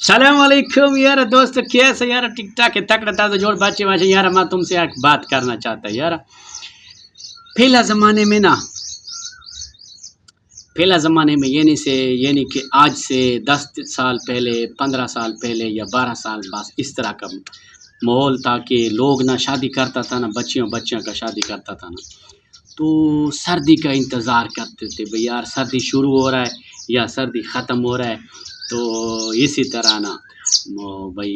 सलाम अलैकुम यार दोस्त, कैसे यार टिक टाक तक रहता तो जोड़ बच्चे बच्चे यार। मैं तुमसे एक बात करना चाहता यार। पहला ज़माने में ना, पहला ज़माने में यानी कि आज से 10 साल पहले, 15 साल पहले या 12 साल बस इस तरह का माहौल था कि लोग ना शादी करता था ना, बच्चियों बच्चियों का शादी करता था ना, तो सर्दी का इंतज़ार करते थे भाई यार, सर्दी शुरू हो रहा है या सर्दी ख़त्म हो रहा है। तो इसी तरह ना भाई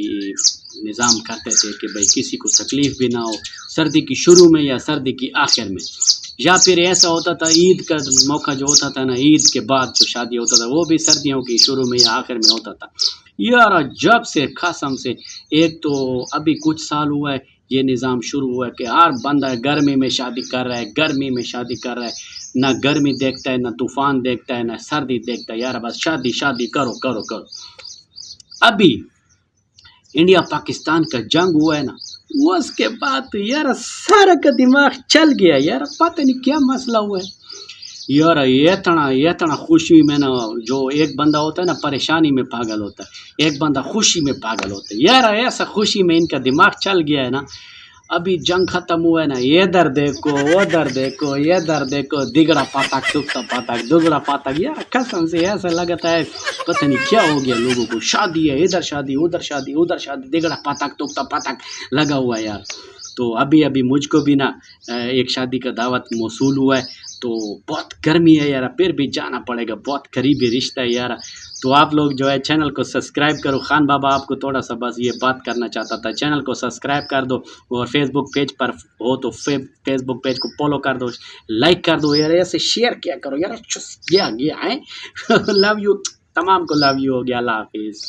निज़ाम करते थे कि भाई किसी को तकलीफ़ भी ना हो, सर्दी की शुरू में या सर्दी की आखिर में। या फिर ऐसा होता था ईद का मौका जो होता था ना, ईद के बाद जो शादी होता था वो भी सर्दियों की शुरू में या आखिर में होता था यार। जब से कसम से, एक तो अभी कुछ साल हुआ है ये निज़ाम शुरू हुआ है कि हर बंदा गर्मी में शादी कर रहा है, गर्मी में शादी कर रहा है, ना गर्मी देखता है, ना तूफ़ान देखता है, ना सर्दी देखता है यार, बस शादी शादी करो करो करो। अभी इंडिया पाकिस्तान का जंग हुआ है ना, वो उसके बाद तो यार सारा का दिमाग चल गया यार, पता नहीं क्या मसला हुआ है यार। इतना इतना खुशी में ना, जो एक बंदा होता है ना परेशानी में पागल होता है, एक बंदा खुशी में पागल होता है यार। ऐसा खुशी में इनका दिमाग चल गया है ना। अभी जंग खत्म हुआ है ना, इधर देखो उधर देखो इधर देखो, दिगड़ा पातक दुगड़ा पातक दुगड़ा पातक यार, कसम से ऐसा लगता है पता नहीं क्या हो गया लोगों को। शादी है, इधर शादी उधर शादी उधर शादी, दिगड़ा पातक दुगड़ा पातक लगा हुआ है यार। तो अभी अभी मुझको भी ना एक शादी का दावत मौसूल हुआ है, तो बहुत गर्मी है यार, फिर भी जाना पड़ेगा, बहुत करीबी रिश्ता है यार। तो आप लोग जो है चैनल को सब्सक्राइब करो। खान बाबा आपको थोड़ा सा बस ये बात करना चाहता था, चैनल को सब्सक्राइब कर दो, और फेसबुक पेज पर हो तो फेसबुक पेज को फॉलो कर दो, लाइक कर दो यार, ऐसे शेयर किया करो यार। गया गया है लव यू, तमाम को लव यू हो गया। अल्लाह हाफिज़।